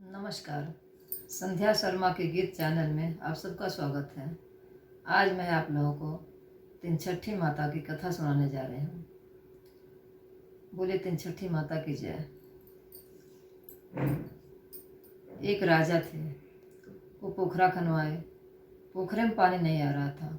नमस्कार। संध्या शर्मा के गीत चैनल में आप सबका स्वागत है। आज मैं आप लोगों को तीन छठी माता की कथा सुनाने जा रही हूँ। बोले तीन छठी माता की जय। एक राजा थे, वो पोखरा खनवाए। पोखरे में पानी नहीं आ रहा था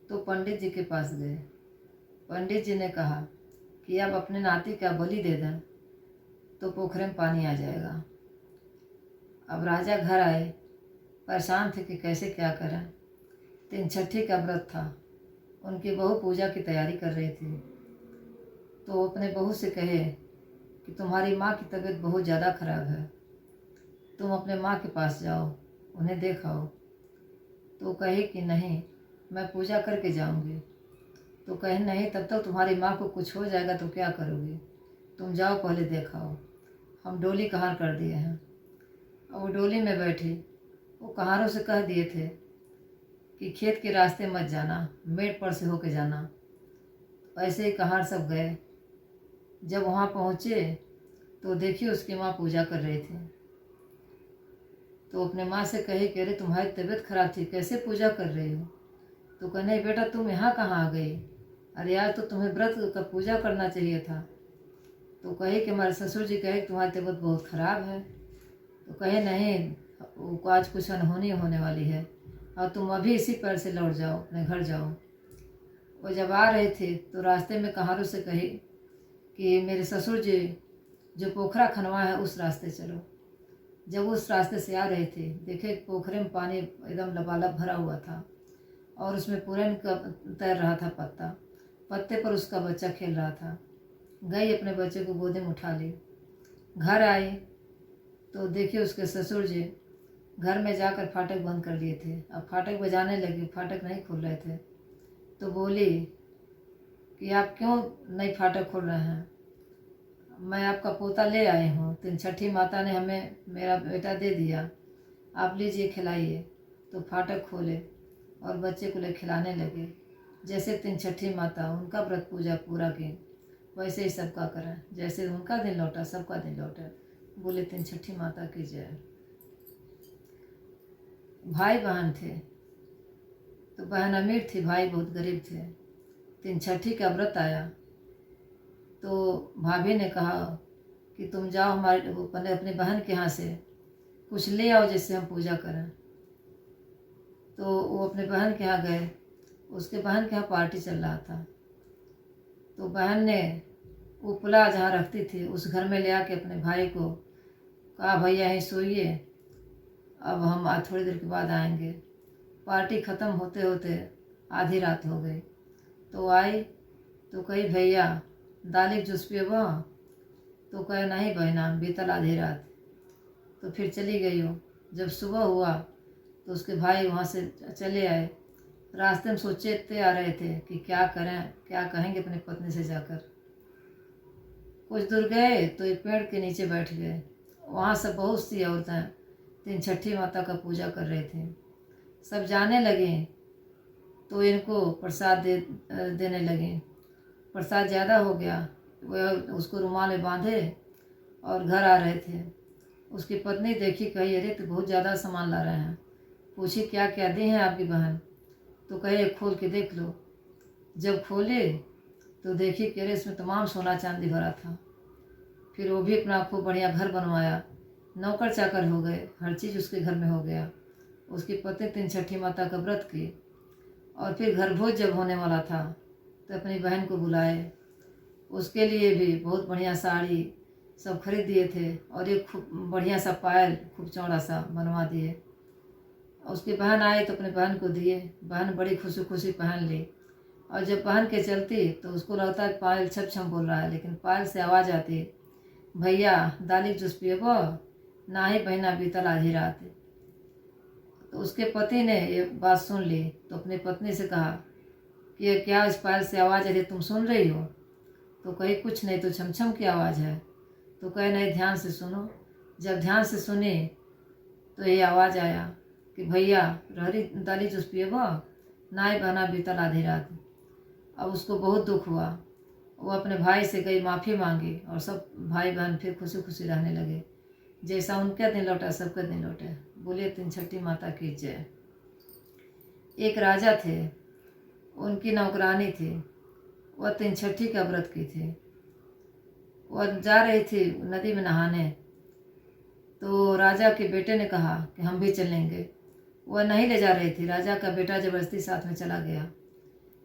तो पंडित जी के पास गए। पंडित जी ने कहा कि आप अपने नाती का बलि दे दें तो पोखरे में पानी आ जाएगा। अब राजा घर आए, परेशान थे कि कैसे क्या करें। तीन छठी का व्रत था, उनकी बहू पूजा की तैयारी कर रही थी तो अपने बहू से कहे कि तुम्हारी माँ की तबीयत बहुत ज़्यादा खराब है, तुम अपने माँ के पास जाओ, उन्हें देखाओ। तो कहे कि नहीं, मैं पूजा करके जाऊंगी। तो कहे नहीं, तब तक तुम्हारी माँ को कुछ हो जाएगा तो क्या करोगी, तुम जाओ पहले देखाओ। हम डोली कहार कर दिए हैं। और वो डोली में बैठी, वो कहारों से कह दिए थे कि खेत के रास्ते मत जाना, मेड़ पर से होके जाना। ऐसे ही कहार सब गए। जब वहाँ पहुँचे तो देखिए उसकी माँ पूजा कर रही थी। तो अपने माँ से कही कि अरे तुम्हारी तबीयत खराब थी, कैसे पूजा कर रही हो। तो कहे नहीं बेटा, तुम यहाँ कहाँ आ गई, अरे यार तो तुम्हें व्रत का पूजा करना चाहिए था। तो कहे कि हमारे ससुर जी कहे कि तुम्हारी तबीयत बहुत ख़राब है। तो कहे नहीं, वो आज कुछ अनहोनी होने वाली है और तुम अभी इसी पैर से लौट जाओ, अपने घर जाओ। वो जब आ रहे थे तो रास्ते में कहारों से कही कि मेरे ससुर जी जो पोखरा खनवा है उस रास्ते चलो। जब उस रास्ते से आ रहे थे, देखे पोखरे में पानी एकदम लबालब भरा हुआ था और उसमें पूरन का तैर रहा था पत्ता। पत्ते पर उसका बच्चा खेल रहा था। गई अपने बच्चे को गोदी में उठा ली। घर आई तो देखिए उसके ससुर जी घर में जाकर फाटक बंद कर लिए थे। अब फाटक बजाने लगी, फाटक नहीं खोल रहे थे। तो बोली कि आप क्यों नहीं फाटक खोल रहे हैं, मैं आपका पोता ले आई हूँ, तीन छठी माता ने हमें मेरा बेटा दे दिया, आप लीजिए खिलाइए। तो फाटक खोले और बच्चे को ले खिलाने लगे। जैसे तीन छठी माता उनका व्रत पूजा पूरा की, वैसे ही सबका करें। जैसे उनका दिन लौटा सबका दिन लौटा। बोले तीन छठी माता की जय। भाई बहन थे, तो बहन अमीर थी, भाई बहुत गरीब थे। तीन छठी का व्रत आया तो भाभी ने कहा कि तुम जाओ हमारे पहले अपनी बहन के यहाँ से कुछ ले आओ जिससे हम पूजा करें। तो वो अपने बहन के यहाँ गए। उसके बहन के यहाँ पार्टी चल रहा था तो बहन ने वो पुला जहाँ रखती थी उस घर में ले आके अपने भाई को कहा भैया यहीं सोइए, अब हम आज थोड़ी देर के बाद आएंगे। पार्टी ख़त्म होते होते आधी रात हो गई। तो आई तो कही भैया दाली जूस पिएबा। तो कहे नहीं बहना, बीतल आधी रात। तो फिर चली गई हो। जब सुबह हुआ तो उसके भाई वहाँ से चले आए। रास्ते में सोचते आ रहे थे कि क्या करें, क्या कहेंगे अपनी पत्नी से जाकर। कुछ दूर गए तो एक पेड़ के नीचे बैठ गए। वहाँ सब बहुत सी औरतें तीन छठी माता का पूजा कर रही थी। सब जाने लगे तो इनको प्रसाद देने लगे। प्रसाद ज़्यादा हो गया, वह उसको रुमाल में बांधे और घर आ रहे थे। उसकी पत्नी देखी, कही अरे तो बहुत ज़्यादा सामान ला रहे हैं। पूछी क्या क्या दी हैं आपकी बहन। तो कहे खोल के देख लो। जब खोले तो देखी कि अरे इसमें तमाम सोना चांदी भरा था। फिर वो भी अपना खूब बढ़िया घर बनवाया, नौकर चाकर हो गए, हर चीज़ उसके घर में हो गया। उसकी पत्नी तीन छठी माता का व्रत की और फिर घर भोज जब होने वाला था तो अपनी बहन को बुलाए। उसके लिए भी बहुत बढ़िया साड़ी सब खरीद दिए थे और एक खूब बढ़िया सा पायल खूब चौड़ा सा बनवा दिए। उसकी बहन आई तो अपने बहन को दिए। बहन बड़ी खुशी खुशी पहन ली और जब पहन के चलती तो उसको लगता है पायल छप छम बोल रहा है, लेकिन पायल से आवाज़ आती भैया दाली जूस पिएबो, ना ही बहना बीतल आधी रात। तो उसके पति ने ये बात सुन ली तो अपनी पत्नी से कहा कि ये क्या इस पायल से आवाज़ आ रही, तुम सुन रही हो। तो कही कुछ नहीं, तो छमछम की आवाज़ है। तो कहे नहीं, ध्यान से सुनो। जब ध्यान से सुनी तो ये आवाज़ आया कि भैया रहरी दाली जूस पिएबो, ना ही बहना बीतल आधी रात। अब उसको बहुत दुख हुआ। वो अपने भाई से गई, माफ़ी मांगी और सब भाई बहन फिर खुशी खुशी रहने लगे। जैसा उनका दिन लौटा सबका दिन लौटे। बोले तीन छठी माता की जय। एक राजा थे, उनकी नौकरानी थी, वह तीन छठी का व्रत की थी। वह जा रही थी नदी में नहाने, तो राजा के बेटे ने कहा कि हम भी चलेंगे। वह नहीं ले जा रही थी, राजा का बेटा ज़बरदस्ती साथ में चला गया।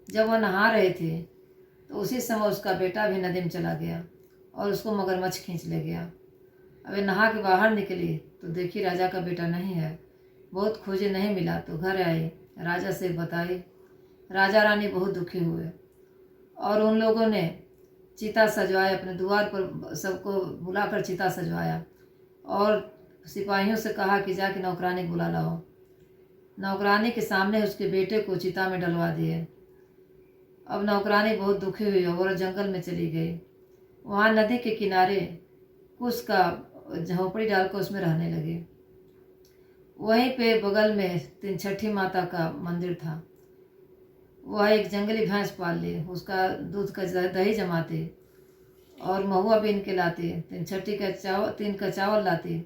जब वह नहा रहे थे तो उसी समय उसका बेटा भी नदी में चला गया और उसको मगरमच्छ खींच ले गया। अब वे नहा के बाहर निकली तो देखी राजा का बेटा नहीं है। बहुत खोजे, नहीं मिला तो घर आई, राजा से बताई। राजा रानी बहुत दुखी हुए और उन लोगों ने चिता सजवाया, अपने द्वार पर सबको बुलाकर चिता सजवाया और सिपाहियों से कहा कि जाके नौकरानी बुला लाओ। नौकरानी के सामने उसके बेटे को चिता में डलवा दिए। अब नौकरानी बहुत दुखी हुई और जंगल में चली गई। वहाँ नदी के किनारे कुछ का झोंपड़ी डालकर उसमें रहने लगी। वहीं पे बगल में तीन छठी माता का मंदिर था। वह एक जंगली भैंस पाल ली, उसका दूध का दही जमाती और महुआ बीन के लाती, तीन छठी का चावल लाती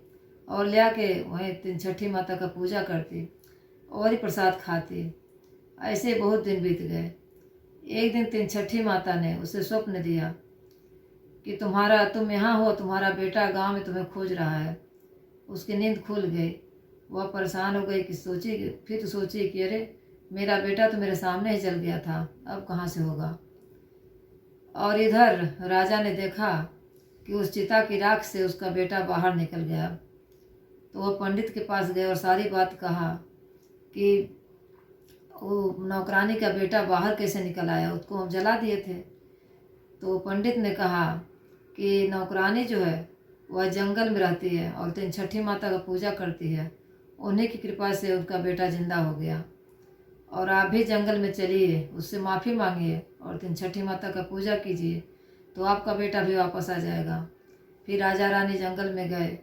और ले आके वहीं तीन छठी माता का पूजा करती और ही प्रसाद खाती। ऐसे बहुत दिन बीत गए। एक दिन तीन छठी माता ने उसे स्वप्न दिया कि तुम यहाँ हो, तुम्हारा बेटा गांव में तुम्हें खोज रहा है। उसकी नींद खुल गई। वह परेशान हो गई कि फिर सोची कि अरे मेरा बेटा तो मेरे सामने ही चल गया था, अब कहाँ से होगा। और इधर राजा ने देखा कि उस चिता की राख से उसका बेटा बाहर निकल गया। तो वह पंडित के पास गए और सारी बात कहा कि वो नौकरानी का बेटा बाहर कैसे निकल आया, उसको हम जला दिए थे। तो पंडित ने कहा कि नौकरानी जो है वह जंगल में रहती है और तीन छठी माता का पूजा करती है, उन्हीं की कृपा से उसका बेटा जिंदा हो गया। और आप भी जंगल में चलिए, उससे माफ़ी मांगिए और तीन छठी माता का पूजा कीजिए, तो आपका बेटा भी वापस आ जाएगा। फिर राजा रानी जंगल में गए,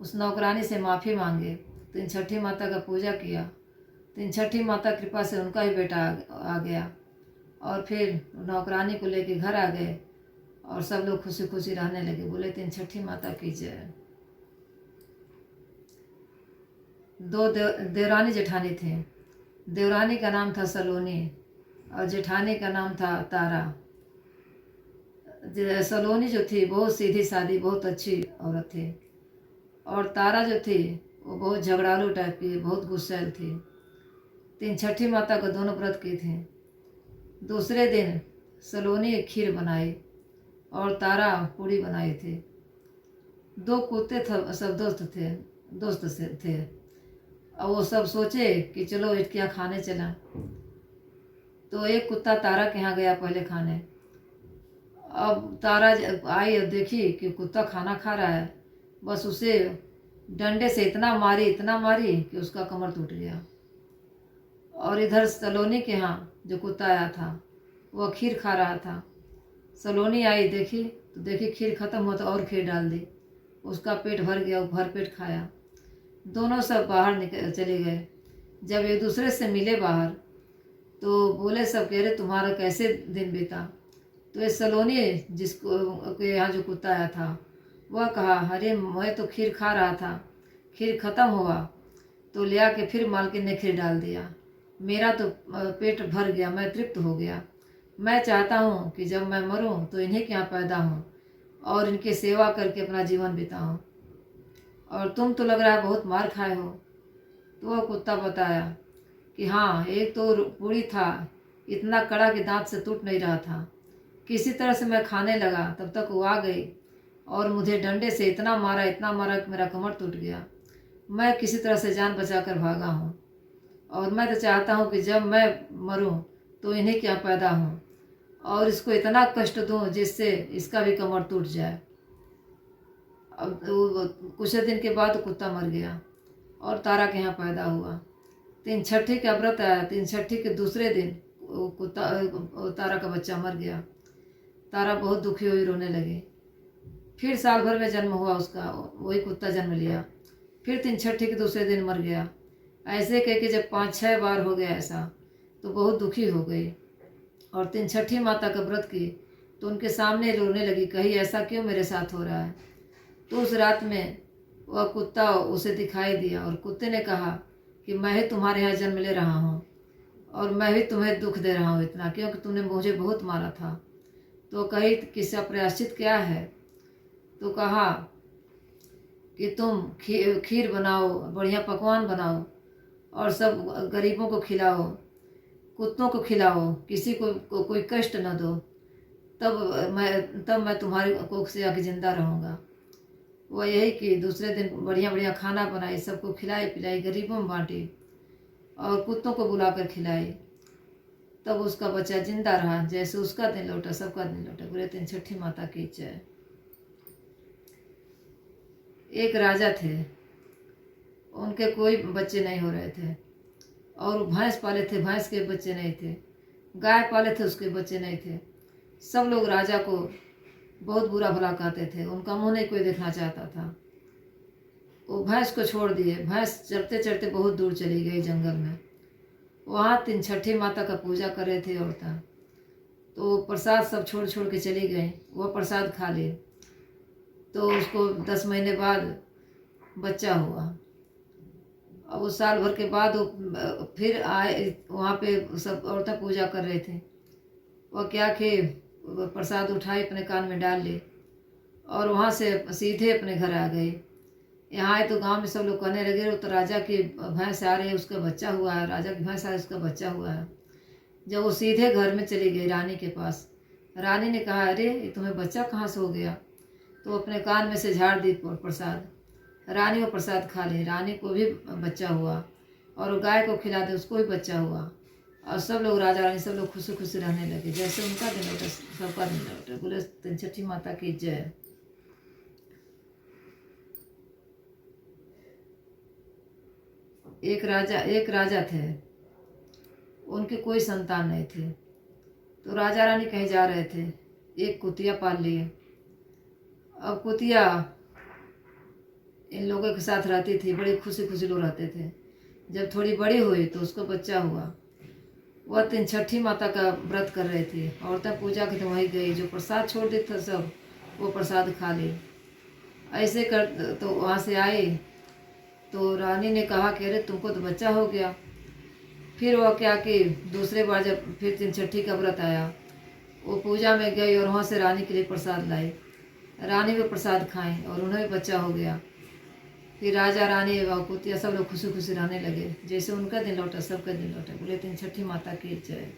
उस नौकरानी से माफ़ी मांगे, तीन छठी माता का पूजा किया। तीन छठी माता कृपा से उनका ही बेटा आ गया और फिर नौकरानी को लेके घर आ गए और सब लोग खुशी खुशी रहने लगे। बोले तीन छठी माता की जय। दो देवरानी जेठानी थी। देवरानी का नाम था सलोनी और जेठानी का नाम था तारा। सलोनी जो थी बहुत सीधी सादी, बहुत अच्छी औरत थी और तारा जो थी वो बहुत झगड़ालू टाइप की, बहुत गुस्सैल थी। तीन छठी माता को दोनों व्रत की थी। दूसरे दिन सलोनी खीर बनाई और तारा पूड़ी बनाई थी। दो कुत्ते सब दोस्त से थे और वो सब सोचे कि चलो इसके यहाँ खाने चला। तो एक कुत्ता तारा के यहाँ गया पहले खाने। अब तारा आई और देखी कि कुत्ता खाना खा रहा है, बस उसे डंडे से इतना मारी कि उसका कमर टूट गया। और इधर सलोनी के यहाँ जो कुत्ता आया था वह खीर खा रहा था। सलोनी आई, देखी खीर खत्म हो तो और खीर डाल दी, उसका पेट भर गया, वो भर पेट खाया। दोनों सब बाहर चले गए। जब एक दूसरे से मिले बाहर तो बोले सब, कह रहे तुम्हारा कैसे दिन बीता। तो ये सलोनी जिसको यहाँ जो कुत्ता आया था वह कहा, अरे मैं तो खीर खा रहा था, खीर ख़त्म हुआ तो ले आके फिर मालकिन ने खीर डाल दिया, मेरा तो पेट भर गया, मैं तृप्त हो गया। मैं चाहता हूँ कि जब मैं मरूँ तो इन्हीं के यहाँ पैदा हूँ और इनकी सेवा करके अपना जीवन बिताऊँ। और तुम तो लग रहा है बहुत मार खाए हो। तो वह कुत्ता बताया कि हाँ, एक तो पूरी था, इतना कड़ा कि दांत से टूट नहीं रहा था। किसी तरह से मैं खाने लगा, तब तक वो आ गई और मुझे डंडे से इतना मारा कि मेरा कमर टूट गया। मैं किसी तरह से जान बचाकर भागा हूँ और मैं तो चाहता हूँ कि जब मैं मरूँ तो इन्हीं के यहाँ पैदा हूँ और इसको इतना कष्ट दूँ जिससे इसका भी कमर टूट जाए। अब कुछ दिन के बाद कुत्ता मर गया और तारा के यहाँ पैदा हुआ। तीन छठी का व्रत आया। तीन छठी के दूसरे दिन तारा का बच्चा मर गया। तारा बहुत दुखी हुई, रोने लगी। फिर साल भर में जन्म हुआ उसका, वही कुत्ता जन्म लिया। फिर तीन छठी के दूसरे दिन मर गया। ऐसे कह के जब 5-6 बार हो गया ऐसा तो बहुत दुखी हो गई और तीन छठी माता का व्रत की तो उनके सामने रोने लगी, कही ऐसा क्यों मेरे साथ हो रहा है। तो उस रात में वह कुत्ता उसे दिखाई दिया और कुत्ते ने कहा कि मैं ही तुम्हारे यहाँ जन्म ले रहा हूँ और मैं ही तुम्हें दुख दे रहा हूँ इतना, क्योंकि तुमने मुझे बहुत मारा था। तो कही कि इसका प्रायश्चित क्या है? तो कहा कि तुम खीर बनाओ, बढ़िया पकवान बनाओ और सब गरीबों को खिलाओ, कुत्तों को खिलाओ, किसी को कोई कष्ट न दो, तब मैं तुम्हारी कोख से आके जिंदा रहूँगा। वह यही कि दूसरे दिन बढ़िया बढ़िया खाना बनाई, सबको खिलाई पिलाई, गरीबों में बांटी और कुत्तों को बुलाकर खिलाई। तब उसका बच्चा जिंदा रहा। जैसे उसका दिन लौटा सबका दिन लौटा। बोले तीन छठी माता की जय। एक राजा थे, उनके कोई बच्चे नहीं हो रहे थे और भैंस पाले थे, भैंस के बच्चे नहीं थे। गाय पाले थे, उसके बच्चे नहीं थे। सब लोग राजा को बहुत बुरा भला कहते थे, उनका मुंह नहीं कोई देखना चाहता था। वो भैंस को छोड़ दिए। भैंस चढ़ते चढ़ते बहुत दूर चली गई जंगल में। वहाँ तीन छठी माता का पूजा कर रहे थे औरतें। तो प्रसाद सब छोड़ छोड़ के चली गई। वह प्रसाद खा ली तो उसको 10 महीने बाद बच्चा हुआ। अब वो साल भर के बाद वो फिर आए। वहाँ पे सब औरतें पूजा कर रहे थे। वह क्या कि प्रसाद उठाई, अपने कान में डाल ली और वहाँ से सीधे अपने घर आ गई। यहाँ आए तो गांव में सब लोग कहने लगे तो राजा की भैंस आ रही है, उसका बच्चा हुआ है, राजा की भैंस आ रही है, उसका बच्चा हुआ है। जब वो सीधे घर में चली गई रानी के पास, रानी ने कहा अरे तुम्हें बच्चा कहाँ से हो गया? तो अपने कान में से झाड़ दी प्रसाद। रानी वो प्रसाद खा ली, रानी को भी बच्चा हुआ और गाय को खिला दे, उसको भी बच्चा हुआ और सब लोग राजा रानी सब लोग खुशी खुशी रहने लगे। जैसे उनका दिन लौटा सबका दिन लौटा। बोले तीन छठी माता की जय। एक राजा थे, उनके कोई संतान नहीं थे। तो राजा रानी कहीं जा रहे थे, एक कुतिया पाल लिए। अब कुतिया इन लोगों के साथ रहती थी, बड़ी खुशी खुशी लोग रहते थे। जब थोड़ी बड़ी हुई तो उसको बच्चा हुआ। वह तीन छठी माता का व्रत कर रही थी। औरतें पूजा के तो वहीं गई, जो प्रसाद छोड़ दी था सब वो प्रसाद खा ली। ऐसे कर तो वहाँ से आई तो रानी ने कहा कि अरे तुमको तो बच्चा हो गया। फिर वह क्या कि दूसरे बार जब फिर तीन छठी का व्रत आया, वो पूजा में गई और वहाँ से रानी के लिए प्रसाद लाई। रानी भी प्रसाद खाई और उन्हें भी बच्चा हो गया। फिर राजा रानी व कुतिया सब लोग खुशी खुशी रहने लगे। जैसे उनका दिन लौटा सबका दिन लौटा। बोले तीन छठी माता की जय।